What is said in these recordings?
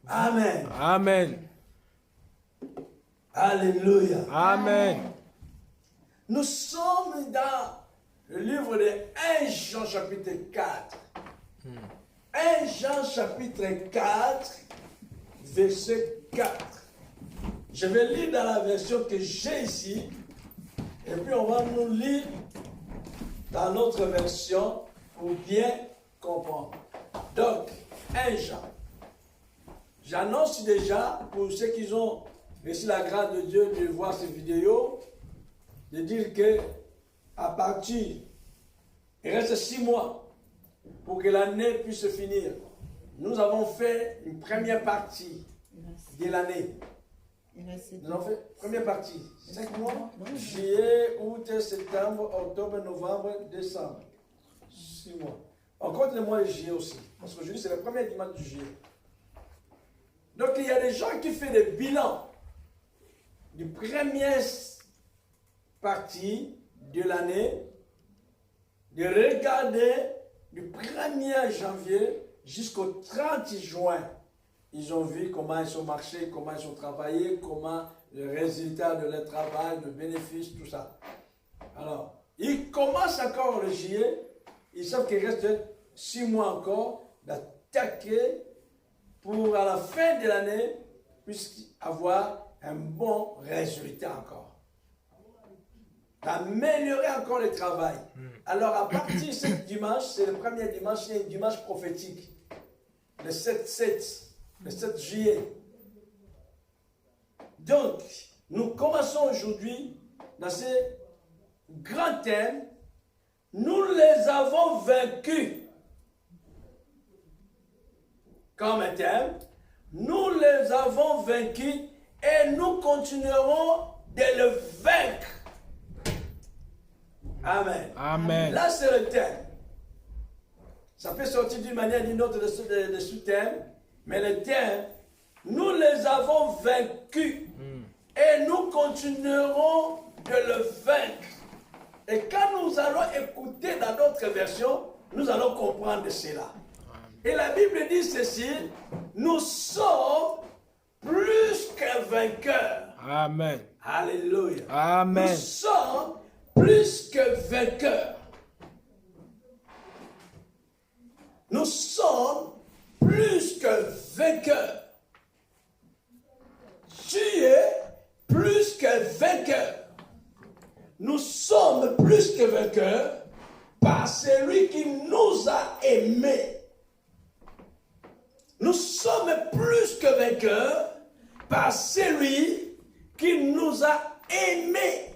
Amen. Amen. Alléluia. Amen. Nous sommes dans le livre de 1 Jean chapitre 4. 1 Jean chapitre 4, verset 4. Je vais lire dans la version que j'ai ici. Et puis on va nous lire dans notre version pour bien comprendre. Donc, 1 Jean. J'annonce déjà, pour ceux qui ont reçu la grâce de Dieu de voir cette vidéo, de dire que à partir, il reste 6 mois pour que l'année puisse se finir. Nous avons fait une première partie de l'année. Nous avons fait première partie, 5 mois, juillet, août, septembre, octobre, novembre, décembre. 6 mois. On compte le mois de juillet aussi, parce qu'aujourd'hui c'est le premier dimanche de juillet. Donc il y a des gens qui font des bilans du première partie de l'année, de regarder du 1er janvier jusqu'au 30 juin. Ils ont vu comment ils ont marché, comment ils ont travaillé, comment le résultat de leur travail, le bénéfice, tout ça. Alors, ils commencent encore le juillet, ils savent qu'il reste 6 mois encore d'attaquer pour à la fin de l'année, puisse avoir un bon résultat encore. D'améliorer encore le travail. Alors à partir de ce dimanche, c'est le premier dimanche, c'est un dimanche prophétique. Le 7 juillet. Donc, nous commençons aujourd'hui dans ce grand thème. Nous les avons vaincus. Comme un thème, nous les avons vaincus et nous continuerons de le vaincre. Amen. Amen. Là, c'est le thème. Ça peut sortir d'une manière ou d'une autre de sous-thème, mais le thème, nous les avons vaincus et nous continuerons de le vaincre. Et quand nous allons écouter dans d'autres versions, nous allons comprendre cela. Et la Bible dit ceci, nous sommes plus que vainqueurs. Amen. Alléluia. Amen. Nous sommes plus que vainqueurs. Nous sommes plus que vainqueurs. Tu es plus que vainqueur. Nous sommes plus que vainqueurs par celui qui nous a aimés. Nous sommes plus que vainqueurs par celui qui nous a aimés.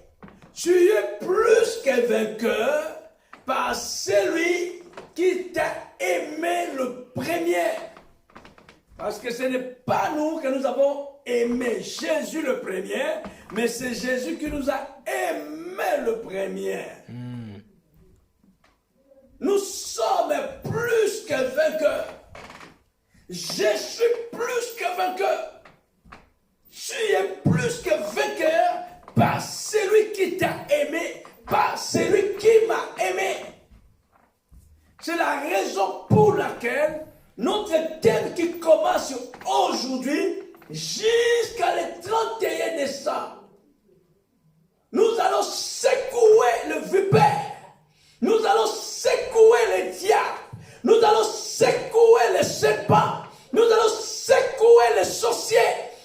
Tu es plus que vainqueur par celui qui t'a aimé le premier. Parce que ce n'est pas nous que nous avons aimé Jésus le premier, mais c'est Jésus qui nous a aimé le premier. Nous sommes plus que vainqueurs. Je suis plus que vainqueur. Tu es plus que vainqueur par celui qui t'a aimé, par celui qui m'a aimé. C'est la raison pour laquelle notre thème qui commence aujourd'hui jusqu'à le 31 décembre, nous allons secouer le vipère, nous allons secouer les diables, nous allons secouer les serpents, nous allons secouer les sorciers,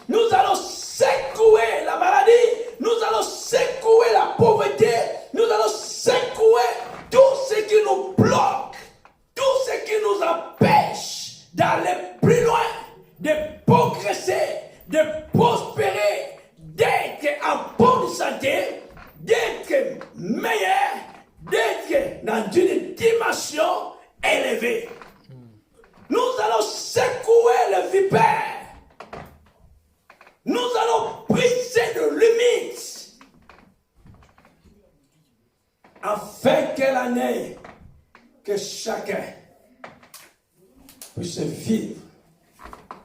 nous allons secouer la maladie, nous allons secouer la pauvreté, nous allons secouer tout ce qui nous bloque, tout ce qui nous empêche d'aller plus loin, de progresser, de prospérer, d'être en bonne santé, d'être meilleur, d'être dans une dimension élevée. Nous allons secouer le vipère. Nous allons briser de limites afin que l'année, que chacun puisse vivre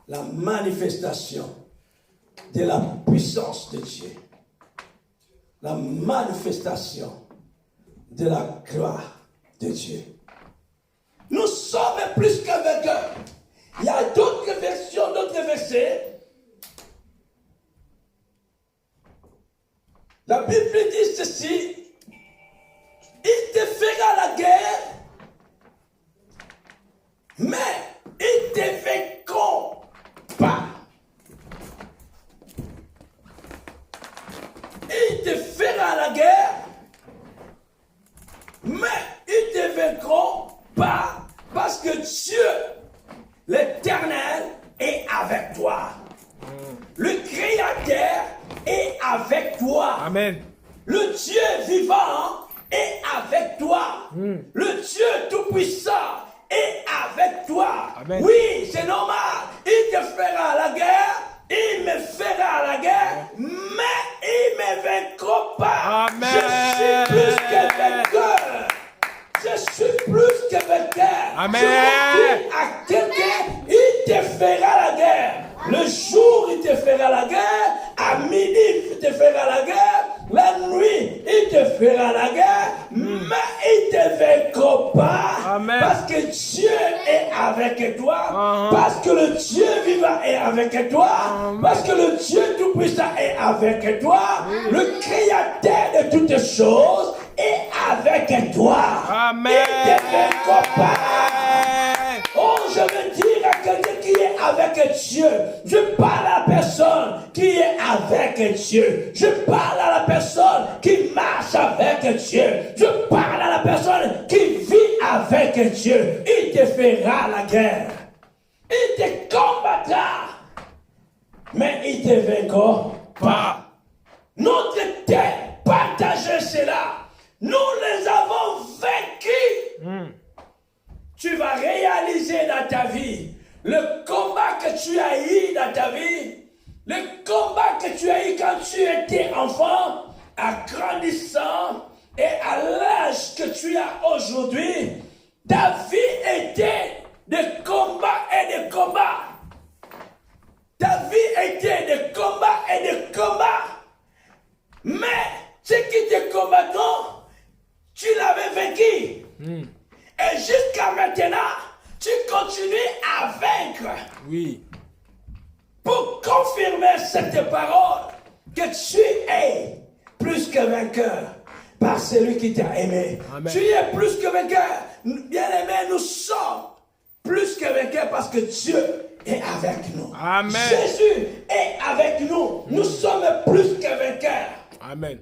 la manifestation de la puissance de Dieu, la manifestation de la gloire de Dieu. Nous sommes plus que vainqueurs. Il y a d'autres versions, d'autres versets que Dieu, l'Éternel, est avec toi. Le Créateur est avec toi. Amen. Le Dieu vivant est avec toi. Le Dieu tout-puissant est avec toi. Amen. Oui, c'est normal. Il te fera la guerre. Il me fera la guerre. Mais il ne me vaincra pas. Amen. Je suis plus que vainqueur. Je suis plus que vainqueur. Amen. Je dis à quelqu'un, il te fera la guerre. Le jour, il te fera la guerre. À midi, il te fera la guerre. La nuit, il te fera la guerre. Mais il ne te vaincra pas. Amen. Parce que Dieu est avec toi. Parce que le Dieu vivant est avec toi. Parce que le Dieu tout-puissant est avec toi. Le Créateur de toutes choses est avec toi. Amen. Il ne te vaincra pas. Oh, je veux dire à quelqu'un qui est avec Dieu. Je parle à la personne qui est avec Dieu. Je parle à la personne qui marche avec Dieu. Je parle à la personne qui vit avec Dieu. Il te fera la guerre. Il te combattra. Mais il te vaincra pas. Notre terre, partagez cela. Nous les avons vaincus. Tu vas réaliser dans ta vie le combat que tu as eu dans ta vie, le combat que tu as eu quand tu étais enfant, en grandissant et à l'âge que tu as aujourd'hui. Ta vie était de combat et de combat. Ta vie était de combat et de combat. Mais ce qui te combattant, tu l'avais vaincu. Et jusqu'à maintenant, tu continues à vaincre. Oui. Pour confirmer cette parole, que tu es plus que vainqueur par celui qui t'a aimé. Amen. Tu es plus que vainqueur. Bien-aimés, nous sommes plus que vainqueurs parce que Dieu est avec nous. Amen. Jésus est avec nous. Nous sommes plus que vainqueurs. Amen.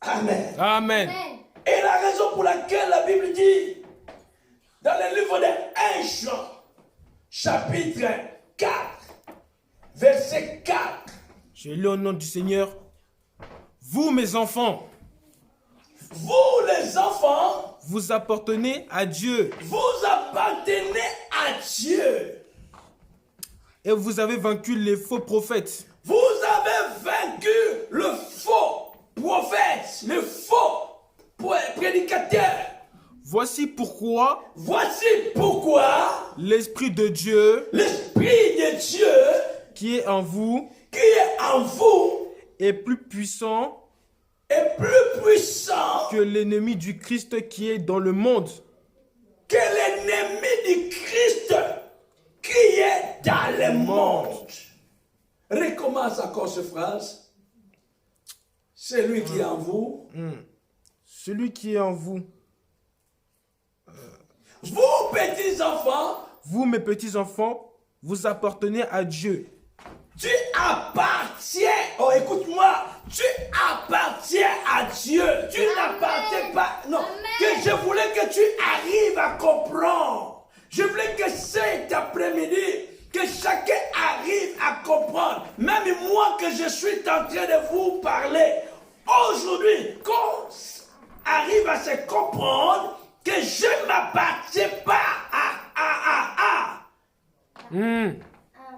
Amen. Amen. Et la raison pour laquelle la Bible dit, dans le livre de 1 Jean, chapitre 4, verset 4, Je lis au nom du Seigneur. Vous, mes enfants, vous les enfants, vous appartenez à Dieu vous appartenez à Dieu. et vous avez vaincu les faux prophètes. Vous avez vaincu le faux prophète, le faux prédicateur. Voici pourquoi Voici pourquoi l'Esprit de Dieu l'Esprit de Dieu qui est en vous qui est en vous est plus puissant est plus puissant que l'ennemi du Christ qui est dans le monde. que l'ennemi du Christ qui est dans le monde. Recommence encore cette phrase. Celui qui est en vous. Celui qui est en vous. Vous, petits enfants, Vous, mes petits-enfants, vous appartenez à Dieu. tu appartiens. Oh, écoute-moi. Tu appartiens à Dieu. Tu n'appartiens pas. Non. Que je voulais que tu arrives à comprendre. Je voulais que cet après-midi, que chacun arrive à comprendre. Même moi que je suis en train de vous parler. Aujourd'hui, qu'on arrive à se comprendre que je ne m'appartiens pas à.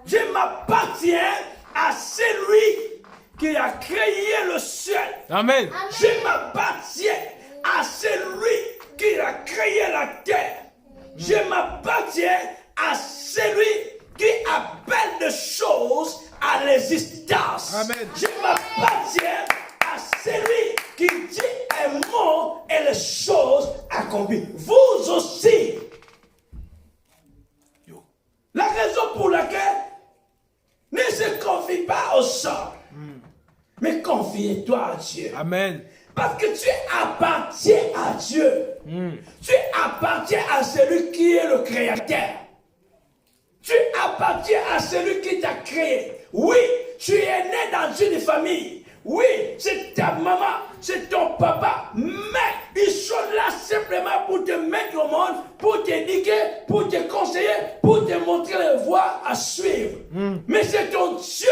Je m'appartiens à celui qui a créé le ciel. Amen. Je m'appartiens à celui qui a créé la terre. Je m'appartiens à celui qui appelle des choses à l'existence. Amen. Je m'appartiens à celui qui dit un mot et les choses accomplissent. Vous aussi. La raison pour laquelle ne se confie pas au sort, mais confie-toi à Dieu. Amen. Parce que tu appartiens à Dieu. Tu appartiens à celui qui est le créateur. Tu appartiens à celui qui t'a créé. Oui, tu es né dans une famille. Oui, c'est ta maman, c'est ton papa. Mais Ils sont là simplement pour te mettre au monde, pour t'éduquer, pour te conseiller, pour te montrer la voie à suivre. Mais c'est ton Dieu,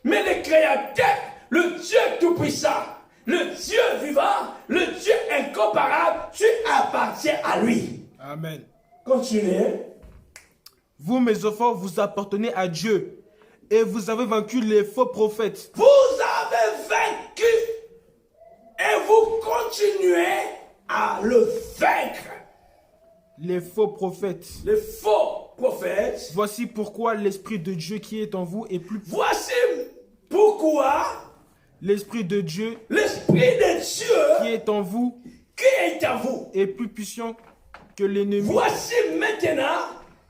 mais le Créateur, le Dieu Tout-Puissant, le Dieu vivant, le Dieu incomparable, tu appartiens à lui. Amen. Continuez. Vous, mes enfants, vous appartenez à Dieu et vous avez vaincu les faux prophètes. Vous avez vaincu et vous continuez à le vaincre. Les faux prophètes. Les faux prophètes. Voici pourquoi l'Esprit de Dieu qui est en vous est plus... Voici pourquoi L'Esprit de Dieu l'Esprit de qui Dieu est en vous qui est en vous est plus puissant que l'ennemi. Voici maintenant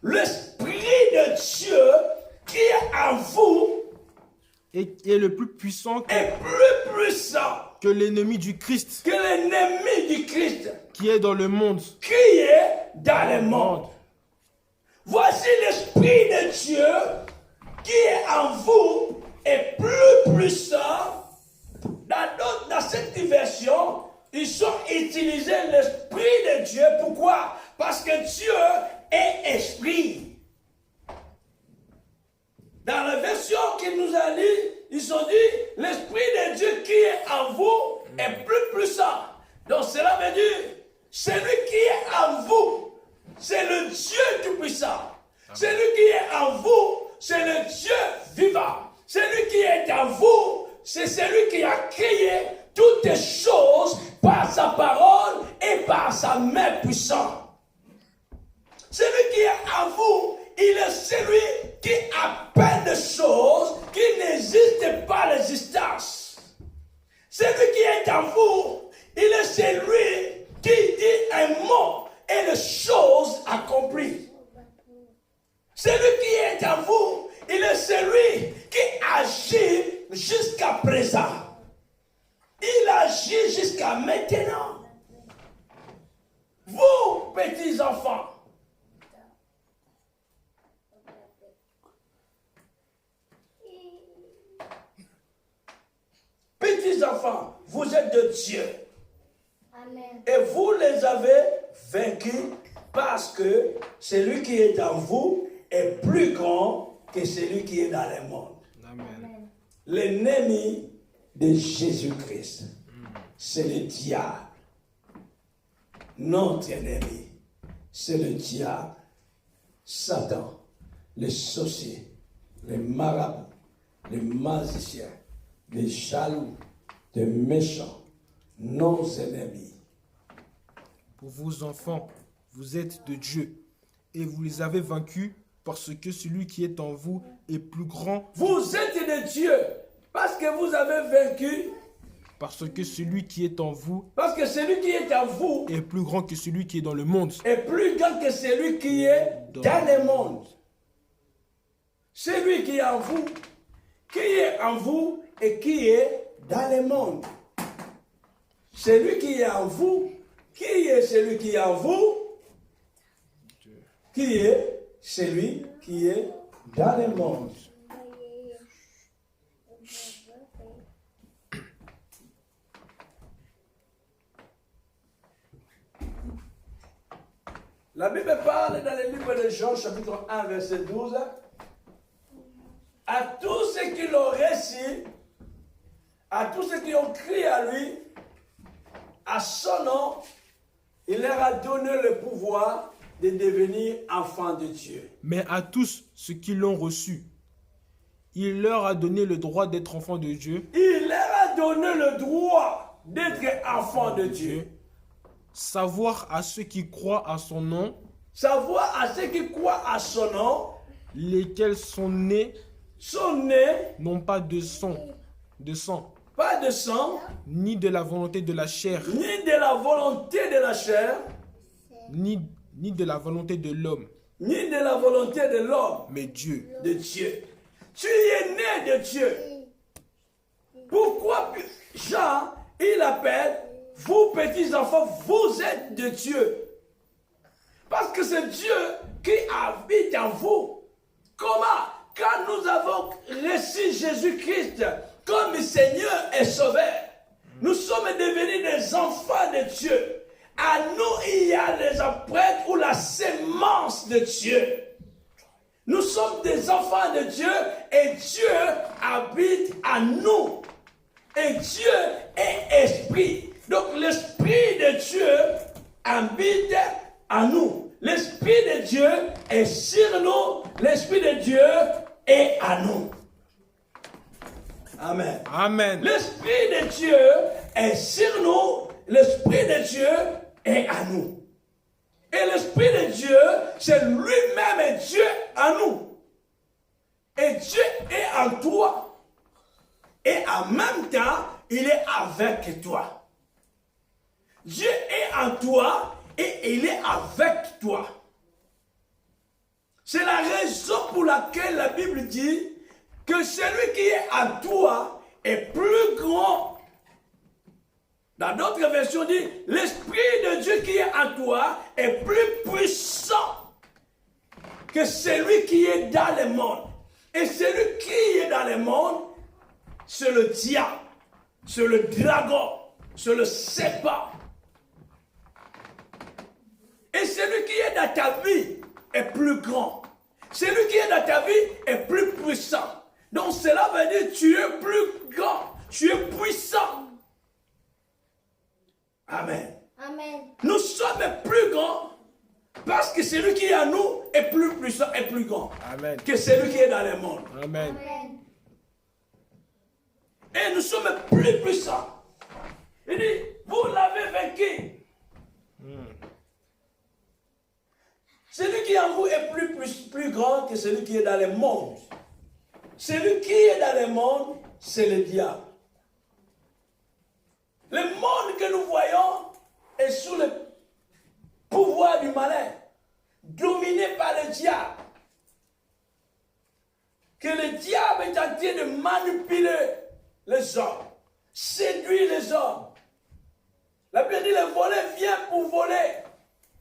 l'Esprit de Dieu qui est en vous Et est le plus puissant est plus puissant que l'ennemi du Christ que l'ennemi du Christ qui est dans le monde. qui est dans le monde. Voici l'Esprit de Dieu qui est en vous est plus puissant. Dans cette version, ils ont utilisé l'Esprit de Dieu. Pourquoi? Parce que Dieu est esprit. Dans la version qu'il nous a dit, ils ont dit l'Esprit de Dieu qui est en vous est plus puissant. Donc cela veut dire celui qui est en vous, c'est le Dieu Tout-Puissant. Celui qui est en vous, c'est le Dieu vivant. Celui qui est en vous, c'est celui qui a créé toutes les choses par sa parole et par sa main puissante. Celui qui est en vous, il est celui qui appelle des choses qui n'existent pas l'existence. Celui qui est en vous, il est celui qui dit un mot et les choses accomplies. Celui qui est en vous, il est celui qui agit jusqu'à présent. Il agit jusqu'à maintenant. Vous, petits enfants, vous êtes de Dieu. Amen. Et vous les avez vaincus parce que celui qui est en vous est plus grand que celui qui est dans le monde. Amen. L'ennemi de Jésus-Christ, c'est le diable. Notre ennemi, c'est le diable, Satan, les sorciers, les marabouts, les magiciens, les jaloux, les méchants, nos ennemis. Pour vos enfants, vous êtes de Dieu et vous les avez vaincus parce que celui qui est en vous est plus grand. Vous êtes de Dieu parce que vous avez vaincu. Parce que celui qui est en vous Parce que celui qui est en vous est plus grand que celui qui est dans le monde. est plus grand que celui qui est dans le monde. Celui qui est en vous et qui est dans le monde. Celui qui est en vous, qui est celui qui est en vous, qui est celui qui est dans le monde. La Bible parle dans le livre de Jean, chapitre 1, verset 12, à tous ceux qui l'ont reçu, à tous ceux qui ont crié à lui, à son nom, il leur a donné le pouvoir de devenir enfants de Dieu. Mais à tous ceux qui l'ont reçu, il leur a donné le droit d'être enfants de Dieu. Il leur a donné le droit d'être enfants de Dieu. Savoir à ceux qui croient à son nom, Savoir à ceux qui croient à son nom, lesquels sont nés, non pas de sang, pas de sang, ni de la volonté de la chair, ni de la volonté de la chair, ni de la volonté de l'homme, ni de la volonté de l'homme, mais Dieu. de Dieu. Tu es né de Dieu. Pourquoi Jean, il appelle, vous petits enfants, vous êtes de Dieu. Parce que c'est Dieu qui habite en vous. Comment? Quand nous avons reçu Jésus-Christ comme Seigneur et Sauveur, nous sommes devenus des enfants de Dieu. À nous, il y a les empreintes ou la sémence de Dieu. Nous sommes des enfants de Dieu et Dieu habite à nous. Et Dieu est esprit. Donc l'esprit de Dieu habite à nous. L'esprit de Dieu est sur nous. L'esprit de Dieu est à nous. Amen. Amen. L'esprit de Dieu est sur nous. L'esprit de Dieu est à nous. Et l'Esprit de Dieu, c'est lui-même Dieu en nous. Et Dieu est en toi. Et en même temps, il est avec toi. Dieu est en toi et il est avec toi. C'est la raison pour laquelle la Bible dit que celui qui est en toi est plus grand. Dans d'autres versions, dit l'Esprit de Dieu qui est en toi est plus puissant que celui qui est dans le monde. Et celui qui est dans le monde, c'est le diable, c'est le dragon, c'est le serpent. Et celui qui est dans ta vie est plus grand. Celui qui est dans ta vie est plus puissant. Donc cela veut dire que tu es plus grand, tu es puissant. Amen. Amen. Nous sommes plus grands parce que celui qui est en nous est plus puissant et plus grand Amen. que celui qui est dans le monde. Amen. Amen. Et nous sommes plus puissants. Il dit, vous l'avez vaincu. Celui qui est en vous est plus grand que celui qui est dans le monde. Celui qui est dans le monde, c'est le diable. Le monde que nous voyons est sous le pouvoir du malin, dominé par le diable. Que le diable est en train de manipuler les hommes, séduire les hommes. La Bible dit le voleur vient pour voler.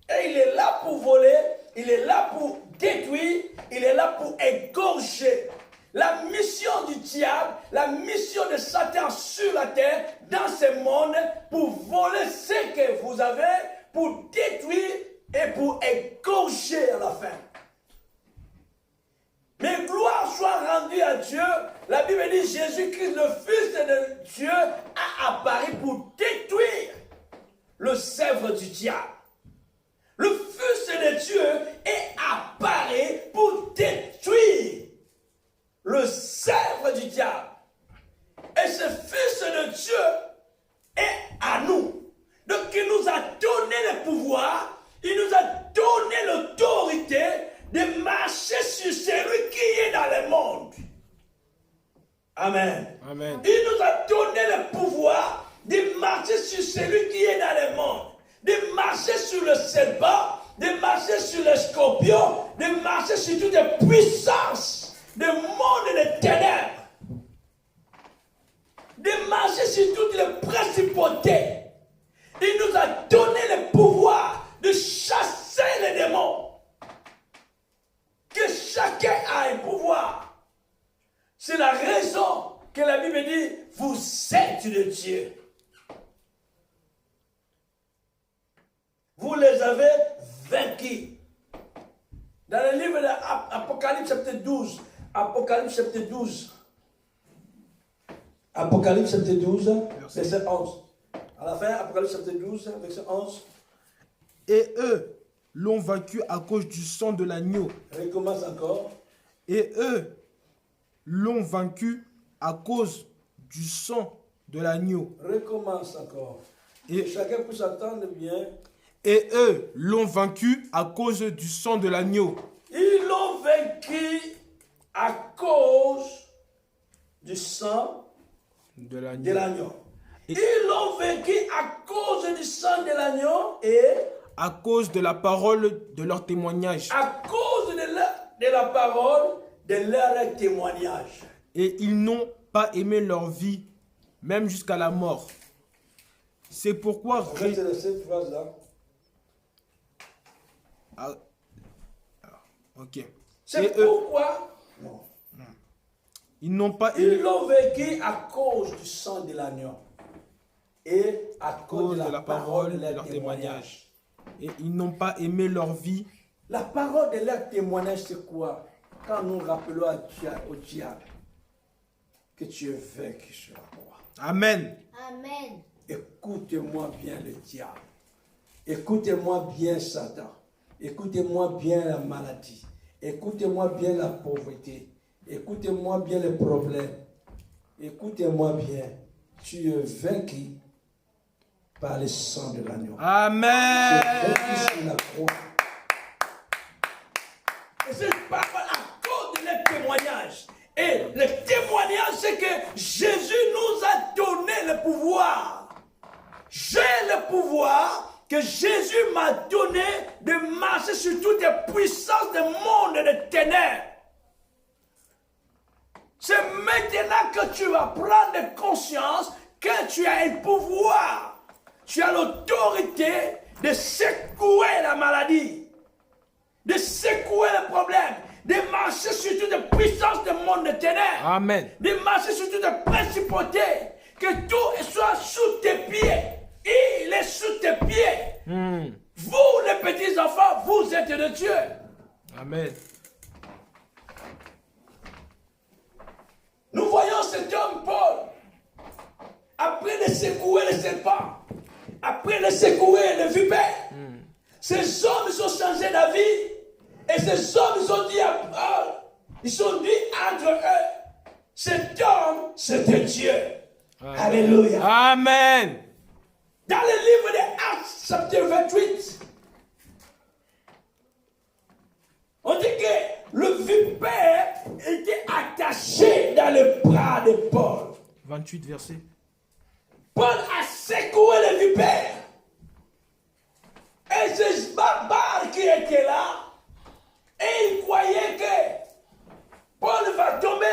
Et il est là pour voler, il est là pour détruire, il est là pour égorger. La mission du diable, la mission de Satan sur la terre, dans ce monde, pour voler ce que vous avez, pour détruire et pour égorger à la fin. Mais gloire soit rendue à Dieu. La Bible dit Jésus-Christ, le Fils de Dieu, a apparu pour détruire le sèvre du diable. Le Fils de Dieu est apparu pour détruire le sèvre du diable. Et ce Fils de Dieu est à nous. Donc il nous a donné le pouvoir, il nous a donné l'autorité de marcher sur celui qui est dans le monde. Amen. Amen. Il nous a donné le pouvoir de marcher sur celui qui est dans le monde. De marcher sur le serpent, de marcher sur le scorpion, de marcher sur toutes les puissances du monde des ténèbres, de marcher sur toutes les principautés. Il nous a donné le pouvoir de chasser les démons. Que chacun a un pouvoir. C'est la raison que la Bible dit, vous êtes de Dieu. Vous les avez vaincus. Dans le livre d'Apocalypse chapitre 12, Apocalypse chapitre 12, Apocalypse chapitre 12, verset 11. À la fin, Apocalypse chapitre 12, verset 11. Et eux l'ont vaincu à cause du sang de l'agneau. Recommence encore. Et eux l'ont vaincu à cause du sang de l'agneau. Recommence encore. Et- Que chacun puisse entendre bien. Et eux l'ont vaincu à cause du sang de l'agneau. Ils l'ont vaincu à cause du sang De de l'agneau. l'agneau. Et- Ils l'ont vaincu à cause du sang de l'agneau et À cause de la parole de leur témoignage. à cause de la parole de leur témoignage. Et ils n'ont pas aimé leur vie, même jusqu'à la mort. C'est pourquoi... En fait, c'est cette phrase-là. Ah, ok. C'est Et eux, pourquoi non. ils n'ont pas Ils aimé... l'ont vaincu à cause du sang de l'agneau. et à cause de la parole de leur leur témoignage. témoignage. Et ils n'ont pas aimé leur vie. La parole de leur témoignage, c'est quoi? Quand nous rappelons au diable que tu es vaincu sur la croix. Amen. Amen. Écoutez-moi bien le diable. Écoutez-moi bien Satan. Écoutez-moi bien la maladie. Écoutez-moi bien la pauvreté. Écoutez-moi bien les problèmes. Écoutez-moi bien. Tu es vaincu par le sang de l'agneau. Tu es Amen. vaincu sur la croix. Et c'est par à cause de leur témoignage. Et le témoignage, c'est que Jésus nous a donné le pouvoir. J'ai le pouvoir que Jésus m'a donné de marcher sur toutes les puissances du monde de ténèbres. C'est maintenant que tu vas prendre conscience que tu as le pouvoir. Tu as l'autorité de secouer la maladie, de secouer le problème, de marcher sur toutes les puissances du monde de ténèbres. Amen. De marcher sur toutes les principautés, que tout soit sous tes pieds. Il est sous tes pieds. Vous, les petits enfants, vous êtes de Dieu. Amen. Nous voyons cet homme Paul, après de secouer les serpents, après de secouer les vipères, ces hommes ils ont changé d'avis, et ces hommes ils ont dit à Paul, ils ont dit entre eux, cet homme c'était Dieu. Alléluia. Amen. Dans le livre des Actes, chapitre 28, on dit que le vipère était attaché dans le bras de Paul. 28 versets. Paul a secoué le vipère. Et ces barbares qui étaient là, et ils croyaient que Paul va tomber,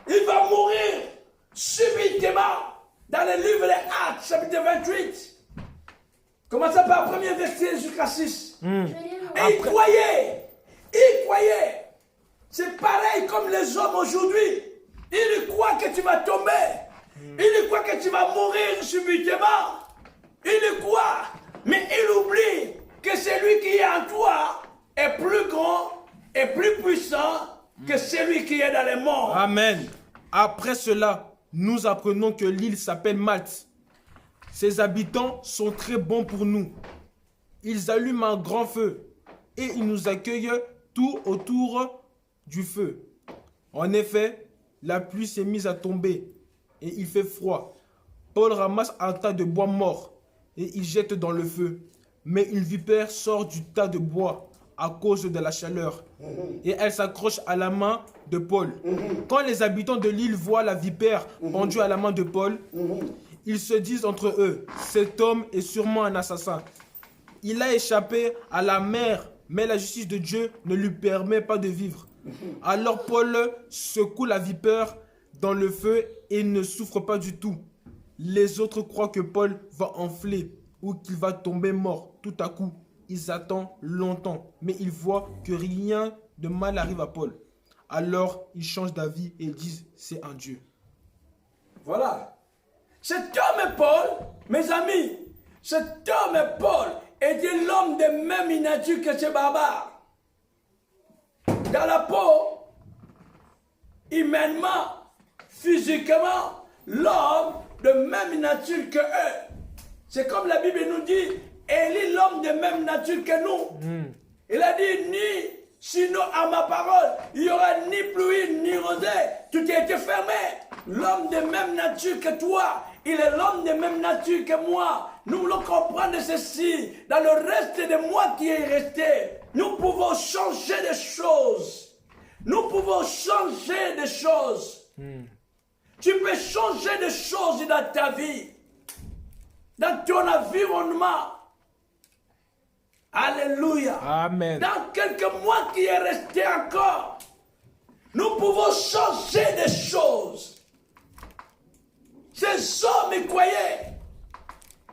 il va mourir subitement. Dans le livre des Actes, chapitre 28. Commençons par le premier verset jusqu'à 6. Je lis le- Et ils croyaient. C'est pareil comme les hommes aujourd'hui. Ils croient que tu vas tomber. Ils croient que tu vas mourir subitement. Ils croient. Mais ils oublient que celui qui est en toi est plus grand et plus puissant que celui qui est dans les morts. Amen. Après cela, nous apprenons que l'île s'appelle Malte. Ses habitants sont très bons pour nous. Ils allument un grand feu et ils nous accueillent tout autour du feu. En effet, la pluie s'est mise à tomber et il fait froid. Paul ramasse un tas de bois mort et il jette dans le feu. Mais une vipère sort du tas de bois à cause de la chaleur et elle s'accroche à la main de Paul. Quand les habitants de l'île voient la vipère pendue à la main de Paul, ils se disent entre eux, cet homme est sûrement un assassin. Il a échappé à la mer, mais la justice de Dieu ne lui permet pas de vivre. Alors Paul secoue la vipère dans le feu et ne souffre pas du tout. Les autres croient que Paul va enfler ou qu'il va tomber mort tout à coup. Ils attendent longtemps, mais ils voient que rien de mal arrive à Paul. Alors ils changent d'avis et ils disent c'est un Dieu. Voilà. Cet homme Paul, mes amis, cet homme Paul était l'homme de même nature que ces barbares. Dans la peau, humainement, physiquement, l'homme de même nature que eux. C'est comme la Bible nous dit, Élie, l'homme de même nature que nous. Il a dit, ni sinon à ma parole, il n'y aura ni pluie ni rosée. Tout a été fermé. L'homme de même nature que toi, il est l'homme de même nature que moi. Nous voulons comprendre ceci. Dans le reste de moi qui est resté, nous pouvons changer des choses. Nous pouvons changer des choses. Tu peux changer des choses dans ta vie, dans ton environnement. Alléluia. Amen. Dans quelques mois qui est resté encore, nous pouvons changer des choses. Ces hommes croyaient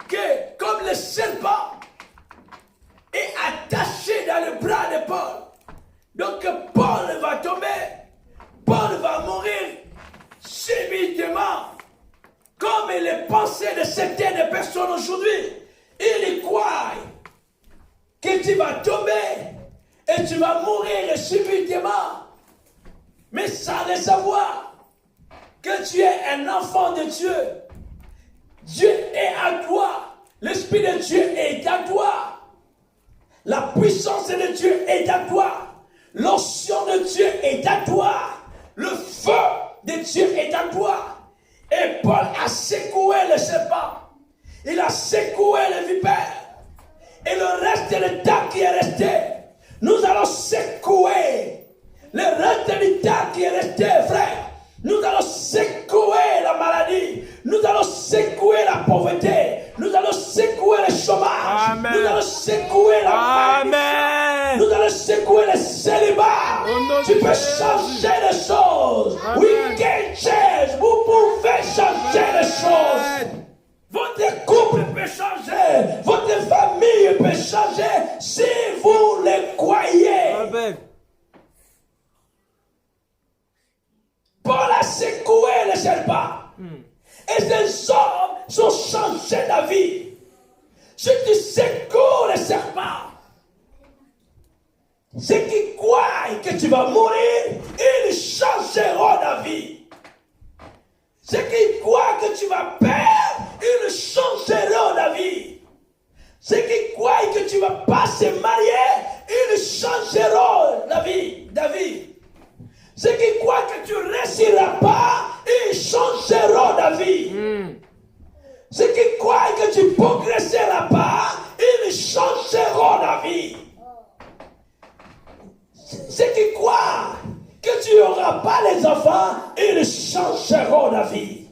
que comme le serpent est attaché dans le bras de Paul, donc Paul va tomber, Paul va mourir subitement, comme les pensées de que tu vas tomber et tu vas mourir subitement. Mais sans le savoir que tu es un enfant de Dieu. Dieu est à toi. L'Esprit de Dieu est à toi. La puissance de Dieu est à toi. L'onction de Dieu est à toi. Le feu de Dieu est à toi. Et Paul a secoué le serpent. Il a secoué le vipère. Et le reste du temps qui est resté, nous allons secouer. Le reste du temps qui est resté, frère, nous allons secouer la maladie. Nous allons secouer la pauvreté. Nous allons secouer le chômage. Amen. Nous allons secouer la maladie. Amen. Nous allons secouer le célibat. Au nom Tu de peux Jésus. changer les choses. Amen. We can change. Vous pouvez changer les choses. Votre couple peut changer. Votre famille peut changer si vous le croyez. Amen. Paul a secoué le serpent. Et ces hommes sont changés d'avis. Si tu secoues le serpent, ceux qui croient que tu vas mourir, ils changeront d'avis. Ceux qui croient que tu vas perdre, ils changeront d'avis. Ceux qui croient que tu ne vas pas se marier, ils changeront d'avis. Ceux qui croient que tu ne réussiras pas, ils changeront d'avis. Ceux qui croient que tu ne progresseras pas, ils changeront d'avis. Ceux qui croient que tu n'auras pas les enfants, ils changeront d'avis.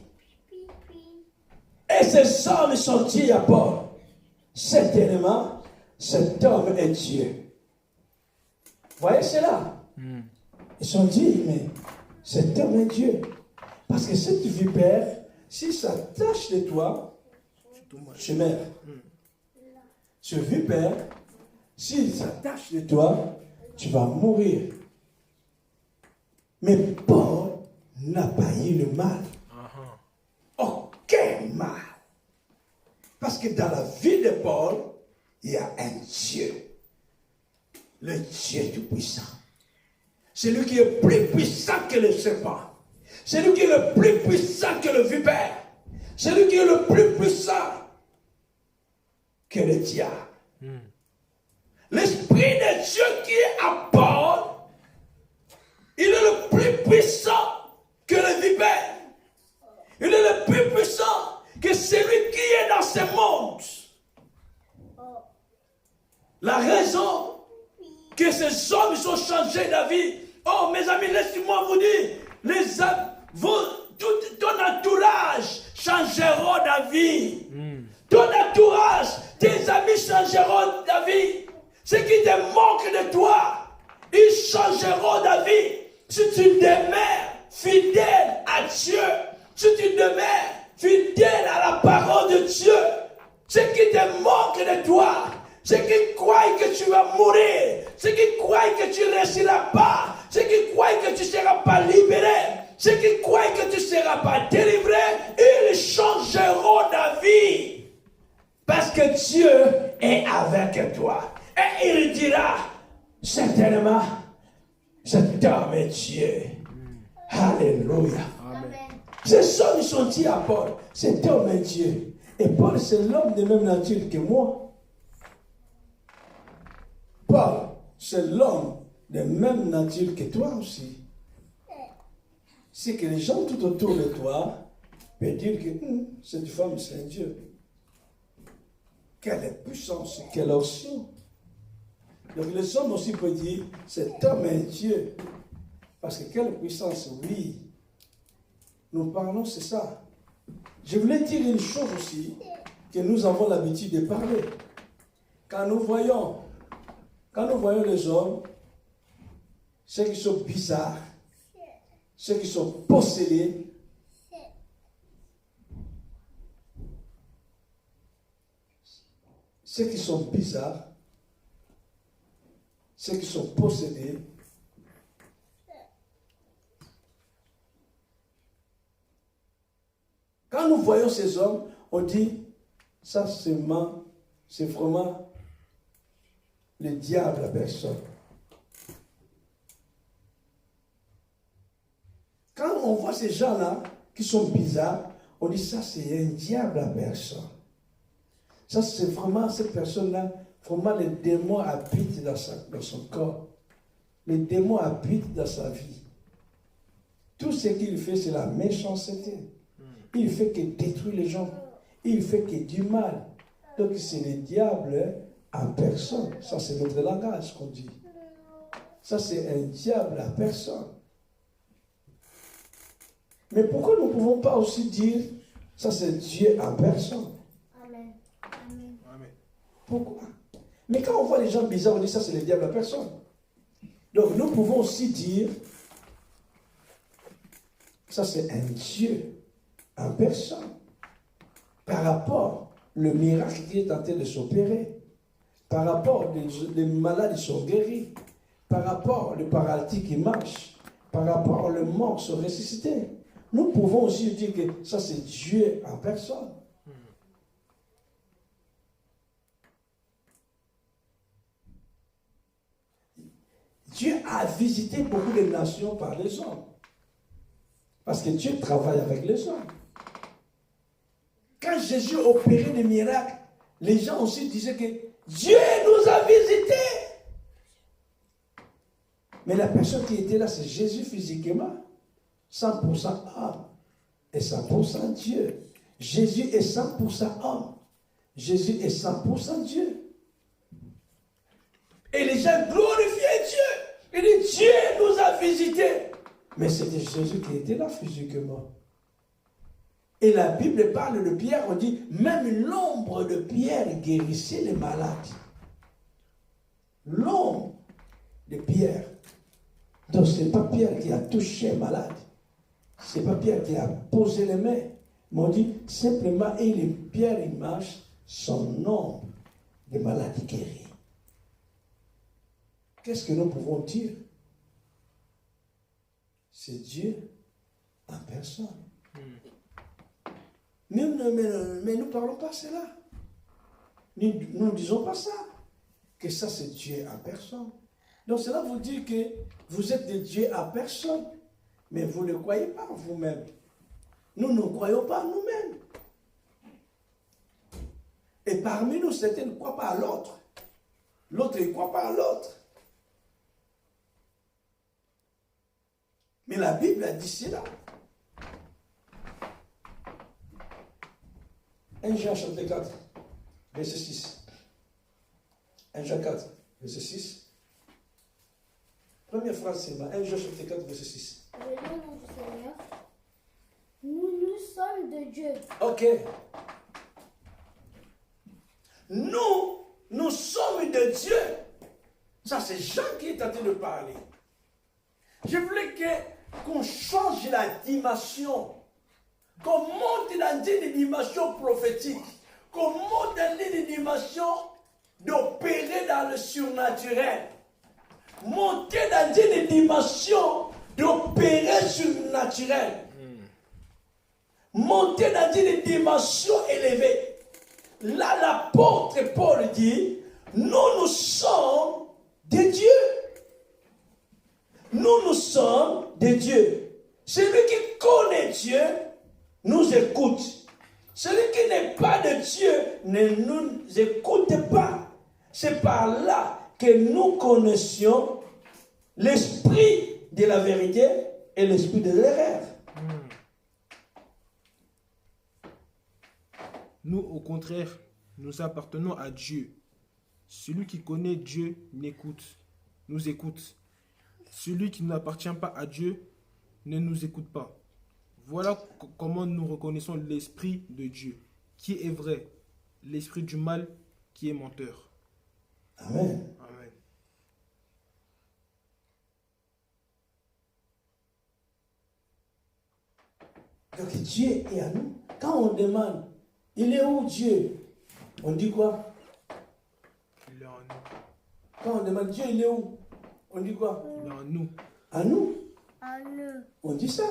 Et ces hommes sont dit à Paul, certainement, cet homme est Dieu. Voyez cela? Ils sont dit, mais cet homme est Dieu. Parce que cette vipère, si ça tâche de toi, tu meurs. Ce vipère, si ça tâche de toi, tu vas mourir. Mais Paul n'a pas eu le mal. Aucun mal. Parce que dans la vie de Paul, il y a un Dieu. Le Dieu Tout-Puissant. C'est lui qui est plus puissant que le serpent. C'est lui qui est le plus puissant que le vipère. C'est lui qui est le plus puissant que le diable. L'Esprit de Dieu qui est à Paul, il est le plus puissant que le vipère. Il est le plus puissant que celui qui est dans ce monde. La raison que ces hommes sont changés d'avis. Oh, mes amis, laissez-moi vous dire, ton entourage changeront d'avis. Ton entourage, tes amis changeront d'avis. Ceux qui te moquent de toi, ils changeront d'avis. Si tu demeures fidèle à Dieu, si tu demeures fidèle à la parole de Dieu, ceux qui te moquent de toi, ceux qui croient que tu vas mourir, ceux qui croient que tu ne réussiras pas, ceux qui croient que tu ne seras pas libéré, ceux qui croient que tu ne seras pas délivré, ils changeront d'avis. Parce que Dieu est avec toi. Et il dira, certainement, cet homme est Dieu. Alléluia. Ces hommes sont dit à Paul, cet homme est Dieu. Et Paul, c'est l'homme de même nature que moi. Paul, c'est l'homme de même nature que toi aussi. C'est que les gens tout autour de toi peuvent dire que cette femme, c'est un Dieu. Quelle puissance, quelle onction. Donc les hommes aussi peuvent dire, cet homme est Dieu. Parce que quelle puissance, oui. Nous parlons, c'est ça. Je voulais dire une chose aussi, que nous avons l'habitude de parler. Quand nous voyons les hommes, ceux qui sont bizarres, ceux qui sont possédés, ceux qui sont bizarres, ceux qui sont possédés, quand nous voyons ces hommes, on dit, ça c'est vraiment le diable à personne. Quand on voit ces gens-là qui sont bizarres, on dit ça c'est un diable à personne. Ça c'est vraiment cette personne-là, vraiment les démons habitent dans son corps. Les démons habitent dans sa vie. Tout ce qu'il fait c'est la méchanceté. Il fait que détruire les gens. Il fait que du mal. Donc c'est le diable en personne. Ça c'est notre langage qu'on dit. Ça c'est un diable à personne. Mais pourquoi nous ne pouvons pas aussi dire ça c'est Dieu en personne? Amen. Amen. Amen. Pourquoi? Mais quand on voit les gens bizarres, on dit ça c'est le diable en personne. Donc nous pouvons aussi dire ça c'est un Dieu en personne. Par rapport au miracle qui est en train de s'opérer, par rapport les malades qui sont guéris, par rapport le paralytique qui marche, par rapport les morts sont ressuscités. Nous pouvons aussi dire que ça c'est Dieu en personne. Dieu a visité beaucoup de nations par les hommes. Parce que Dieu travaille avec les hommes. Quand Jésus opérait des miracles, les gens aussi disaient que Dieu nous a visités. Mais la personne qui était là, c'est Jésus physiquement. 100% homme et 100% Dieu. Jésus est 100% homme. Jésus est 100% Dieu. Et les gens glorifiaient Dieu. Ils disent, Dieu nous a visités. Mais c'était Jésus qui était là physiquement. Et la Bible parle de Pierre, on dit, même l'ombre de Pierre guérissait les malades. L'ombre de Pierre. Donc ce n'est pas Pierre qui a touché les malades. Ce n'est pas Pierre qui a posé les mains. Mais on dit, simplement, Pierre, il marche, son ombre de maladies guéries. Qu'est-ce que nous pouvons dire? C'est Dieu en personne. Mais nous ne parlons pas cela. Nous ne disons pas ça. Que ça, c'est Dieu en personne. Donc cela vous dit que vous êtes des dieux en personne. Mais vous ne croyez pas en vous-même. Nous ne croyons pas en nous-mêmes. Et parmi nous, certains ne croient pas à l'autre. L'autre ne croit pas à l'autre. Mais la Bible a dit cela. 1 Jean chapitre 4, verset 6. 1 Jean 4, verset 6. Première phrase, c'est 1 Jean chapitre 4, verset 6. Le nom du Seigneur, nous sommes de Dieu. Ok. Nous sommes de Dieu. Ça, c'est Jean qui est en train de parler. Je voulais qu'on change la dimension. Qu'on monte dans une dimension prophétique. Qu'on monte dans une dimension d'opérer dans le surnaturel. Monter dans une dimension d'opérer surnaturel. Monter dans une dimension élevée. Là, l'apôtre Paul dit, nous sommes des dieux. Nous sommes des dieux. Celui qui connaît Dieu nous écoute. Celui qui n'est pas de Dieu ne nous écoute pas. C'est par là que nous connaissions l'esprit de la vérité et l'esprit de l'erreur. Nous, au contraire, nous appartenons à Dieu. Celui qui connaît Dieu nous écoute. Celui qui n'appartient pas à Dieu ne nous écoute pas. Voilà comment nous reconnaissons l'esprit de Dieu, qui est vrai, l'esprit du mal, qui est menteur. Amen. Amen. Donc Dieu est à nous. Quand on demande, il est où Dieu? On dit quoi? Il est en nous. Quand on demande Dieu, il est où? On dit quoi? Il est en nous. À nous. À nous. On dit ça.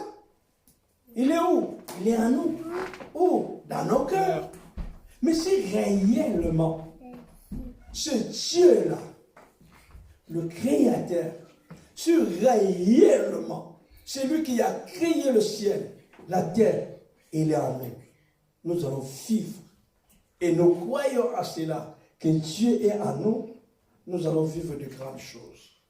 Il est où? Il est en nous. Où? Dans nos cœurs. Mais c'est réellement ce Dieu-là le Créateur, si réellement, c'est lui qui a créé le ciel, la terre, il est en nous. Nous allons vivre. Et nous croyons à cela, que Dieu est en nous, nous allons vivre de grandes choses.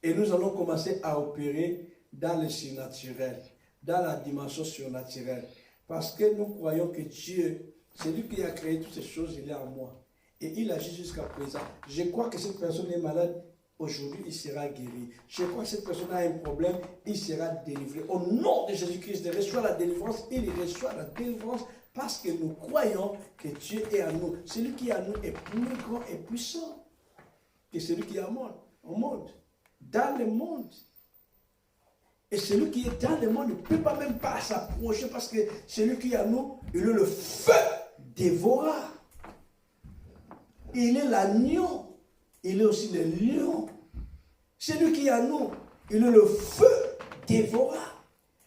Et nous allons commencer à opérer dans le surnaturel, dans la dimension surnaturelle. Parce que nous croyons que Dieu, c'est lui qui a créé toutes ces choses, il est en moi. Et il agit jusqu'à présent. Je crois que cette personne est malade, aujourd'hui il sera guéri. Je crois que cette personne a un problème, il sera délivré. Au nom de Jésus-Christ, il reçoit la délivrance, il reçoit la délivrance parce que nous croyons que Dieu est en nous. Celui qui est en nous est plus grand et puissant que celui qui est au monde. Dans le monde. Et celui qui est dans le monde ne peut pas même pas s'approcher parce que celui qui est en nous, il est le feu dévorant. Il est l'agneau. Il est aussi le lion. Celui qui est en nous, il est le feu dévorant.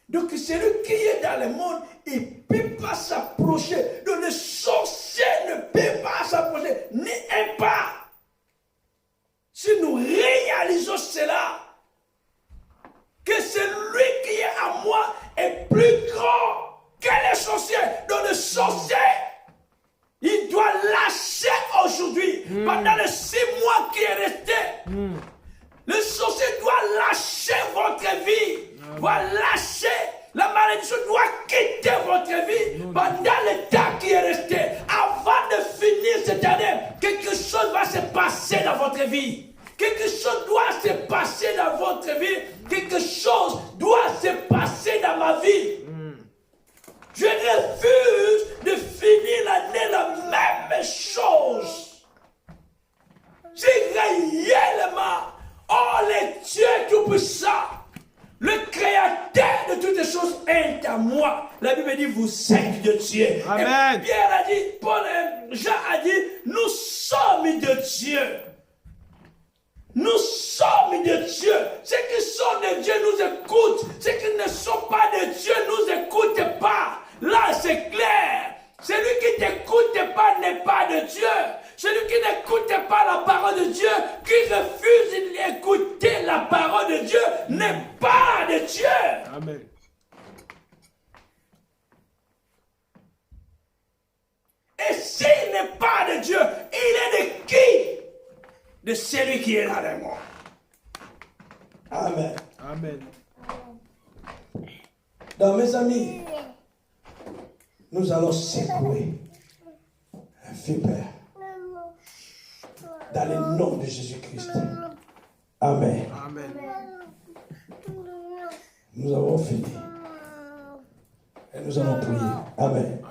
Donc celui qui est dans le monde, il ne peut pas s'approcher. Donc le sorcier ne peut pas s'approcher, ni un pas. Si nous réalisons cela, que celui qui est à moi est plus grand que les sorciers. Donc le sorcier, il doit lâcher aujourd'hui, pendant les 6 mois qui est resté. Le sorcier doit lâcher votre vie, doit lâcher. La malédiction doit quitter votre vie pendant le temps qui est resté. Avant de finir cette année, quelque chose va se passer dans votre vie. Quelque chose doit se passer dans votre vie. Quelque chose doit se passer dans ma vie. Je refuse de finir l'année la même chose. Si réellement, oh le Dieu Tout-Puissant, le Créateur de toutes les choses est à moi. La Bible dit, vous êtes de Dieu. Amen. Et Pierre a dit, Paul et Jean a dit, nous sommes de Dieu. Nous sommes de Dieu. Ceux qui sont de Dieu nous écoutent. Ceux qui ne sont pas de Dieu nous écoutent pas. Là, c'est clair. Celui qui t'écoute pas n'est pas de Dieu. Celui qui n'écoute pas la parole de Dieu, qui refuse d'écouter la parole de Dieu, n'est pas de Dieu. Amen. Et s'il n'est pas de Dieu, il est de qui? De celui qui est là de moi. Amen. Amen. Donc mes amis, nous allons secouer un vipère dans le nom de Jésus-Christ. Amen. Amen. Nous avons fini. Et nous allons prier. Amen.